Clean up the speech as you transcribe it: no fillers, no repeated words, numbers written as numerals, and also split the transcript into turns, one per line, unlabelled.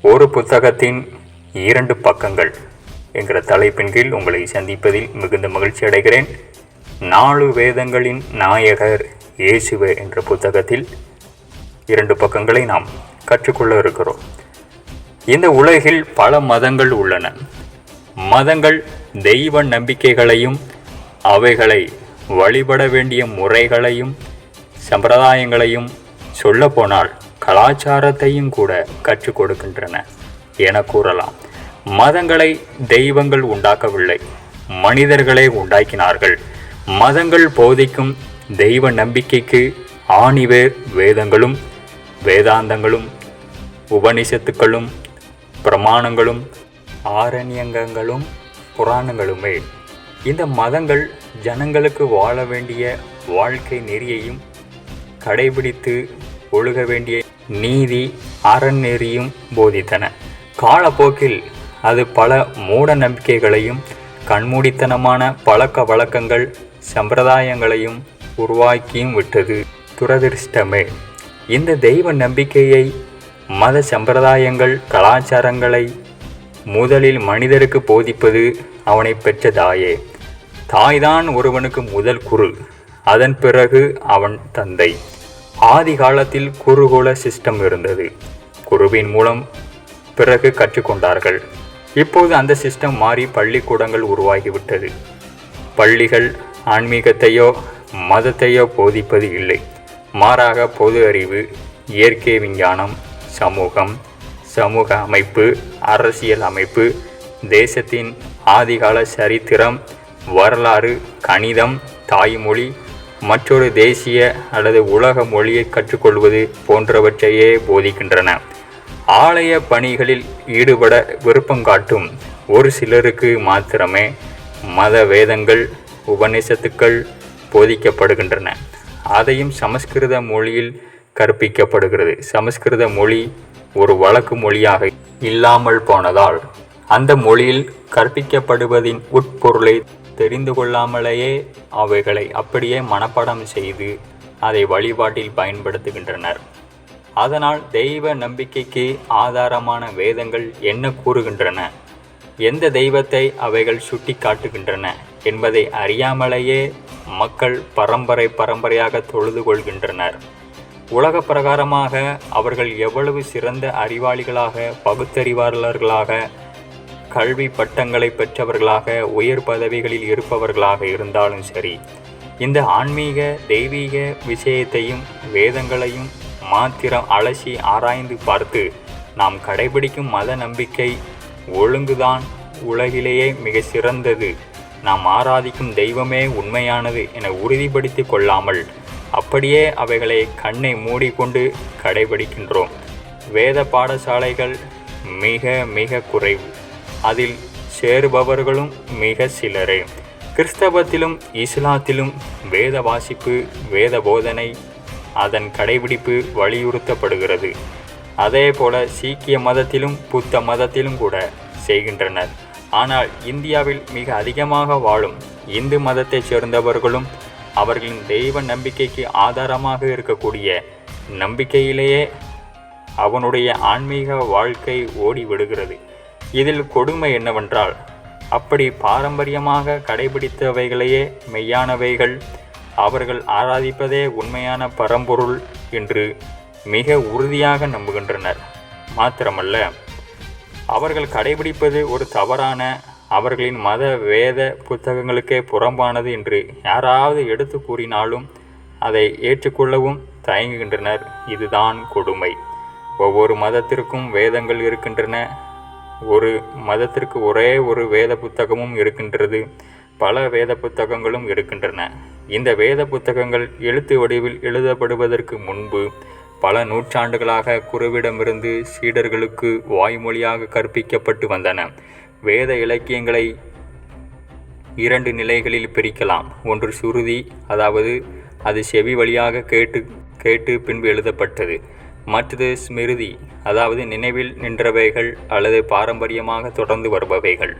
ஒரு புத்தகத்தின் 2 பக்கங்கள் என்கிற தலைப்பின் கீழ் உங்களை சந்திப்பதில் மிகுந்த மகிழ்ச்சி அடைகிறேன். 4 வேதங்களின் நாயகர் இயேசுவே என்ற புத்தகத்தில் 2 பக்கங்களை நாம் கற்றுக்கொள்ள இருக்கிறோம். இந்த உலகில் பல மதங்கள் உள்ளன. மதங்கள் தெய்வ நம்பிக்கைகளையும் அவைகளை வழிபட வேண்டிய முறைகளையும் சம்பிரதாயங்களையும் சொல்லப்போனால் கலாச்சாரத்தையும் கூட கற்றுக் கொடுக்கின்றன என கூறலாம். மதங்களை தெய்வங்கள் உண்டாக்கவில்லை, மனிதர்களே உண்டாக்கினார்கள். மதங்கள் போதிக்கும் தெய்வ நம்பிக்கைக்கு ஆணிவேர் வேதங்களும் வேதாந்தங்களும் உபனிஷத்துக்களும் பிரமாணங்களும் ஆரண்யங்களும் புராணங்களுமே. இந்த மதங்கள் ஜனங்களுக்கு வாழ வேண்டிய வாழ்க்கை நெறியையும் கடைபிடித்து ஒழுக வேண்டிய நீதி அறநெறியும் போதித்தன. காலப்போக்கில் அது பல மூட நம்பிக்கைகளையும் கண்மூடித்தனமான பழக்க வழக்கங்கள் சம்பிரதாயங்களையும் உருவாக்கியும் விட்டது. துரதிர்ஷ்டமே. இந்த தெய்வ நம்பிக்கையை மத சம்பிரதாயங்கள் கலாச்சாரங்களை முதலில் மனிதருக்கு போதிப்பது அவனை பெற்ற தாயே. தாய்தான் ஒருவனுக்கு முதல் குரு, அதன் பிறகு அவன் தந்தை. ஆதி காலத்தில் குருகுல சிஸ்டம் இருந்தது. குருவின் மூலம் பிறகு கற்றுக்கொண்டார்கள். இப்போது அந்த சிஸ்டம் மாறி பள்ளிக்கூடங்கள் உருவாகிவிட்டது. பள்ளிகள் ஆன்மீகத்தையோ மதத்தையோ போதிப்பது இல்லை. மாறாக பொது அறிவு, இயற்கை விஞ்ஞானம், சமூகம், சமூக அமைப்பு, அரசியல் அமைப்பு, தேசத்தின் ஆதிகால சரித்திரம், வரலாறு, கணிதம், தாய்மொழி, மற்றொரு தேசிய அல்லது உலக மொழியை கற்றுக்கொள்வது போன்றவற்றையே போதிக்கின்றன. ஆலய பணிகளில் ஈடுபட விருப்பம் காட்டும் ஒரு சிலருக்கு மாத்திரமே மத வேதங்கள் உபநிஷத்துக்கள் போதிக்கப்படுகின்றன. அதையும் சமஸ்கிருத மொழியில் கற்பிக்கப்படுகிறது. சமஸ்கிருத மொழி ஒரு வழக்கு மொழியாக இல்லாமல் போனதால் அந்த மொழியில் கற்பிக்கப்படுவதின் உட்பொருளை தெரிந்து கொள்ளாமலேயே அவைகளை அப்படியே மனப்பாடம் செய்து அதை வழிபாட்டில் பயன்படுத்துகின்றனர். அதனால் தெய்வ நம்பிக்கைக்கு ஆதாரமான வேதங்கள் என்ன கூறுகின்றன, எந்த தெய்வத்தை அவைகள் சுட்டி காட்டுகின்றன என்பதை அறியாமலேயே மக்கள் பரம்பரையாக தொழுது கொள்கின்றனர். உலக பிரகாரமாக அவர்கள் எவ்வளவு சிறந்த அறிவாளிகளாக, பகுத்தறிவாளர்களாக, கல்வி பட்டங்களை பெற்றவர்களாக, உயர் பதவிகளில் இருப்பவர்களாக இருந்தாலும் சரி, இந்த ஆன்மீக தெய்வீக விஷயத்தையும் வேதங்களையும் மாத்திரம் அலசி ஆராய்ந்து பார்த்து நாம் கடைபிடிக்கும் மத நம்பிக்கை ஒழுங்குதான் உலகிலேயே மிக சிறந்தது, நாம் ஆராதிக்கும் தெய்வமே உண்மையானது என உறுதிப்படுத்தி கொள்ளாமல் அப்படியே அவைகளை கண்ணை மூடிக்கொண்டு கடைபிடிக்கின்றோம். வேத பாடசாலைகள் மிக மிக குறைவு, அதில் சேருபவர்களும் மிக சிலரே. கிறிஸ்தவத்திலும் இஸ்லாத்திலும் வேத வாசிப்பு, வேத போதனை, அதன் கடைபிடிப்பு வலியுறுத்தப்படுகிறது. அதே போல சீக்கிய மதத்திலும் புத்த மதத்திலும் கூட செய்கின்றனர். ஆனால் இந்தியாவில் மிக அதிகமாக வாழும் இந்து மதத்தைச் சேர்ந்தவர்களும் அவர்களின் தெய்வ நம்பிக்கைக்கு ஆதாரமாக இருக்கக்கூடிய நம்பிக்கையிலேயே அவனுடைய ஆன்மீக வாழ்க்கை ஓடிவிடுகிறது. இதில் கொடுமை என்னவென்றால், அப்படி பாரம்பரியமாக கடைபிடித்தவைகளையே மெய்யானவைகள், அவர்கள் ஆராதிப்பதே உண்மையான பரம்பொருள் என்று மிக உறுதியாக நம்புகின்றனர். மாத்திரமல்ல, அவர்கள் கடைபிடிப்பது ஒரு தவறான, அவர்களின் மத வேத புத்தகங்களுக்கே புறம்பானது என்று யாராவது எடுத்து கூறினாலும் அதை ஏற்றுக்கொள்ளவும் தயங்குகின்றனர். இதுதான் கொடுமை. ஒவ்வொரு மதத்திற்கும் வேதங்கள் இருக்கின்றன. ஒரு மதத்திற்கு ஒரே ஒரு வேத புத்தகமும் இருக்கின்றது. பல வேத புத்தகங்களும் இருக்கின்றன. இந்த வேத புத்தகங்கள் எழுத்து வடிவில் எழுதப்படுவதற்கு முன்பு பல நூற்றாண்டுகளாக குருவிடமிருந்து சீடர்களுக்கு வாய்மொழியாக கற்பிக்கப்பட்டு வந்தன. வேத இலக்கியங்களை 2 நிலைகளில் பிரிக்கலாம். ஒன்று சுருதி, அதாவது அது செவி வழியாக கேட்டு பின்பு எழுதப்பட்டது. மற்றது ஸ்மிருதி, அதாவது நினைவில் நின்றவைகள் அல்லது பாரம்பரியமாக தொடர்ந்து வருபவைகள்.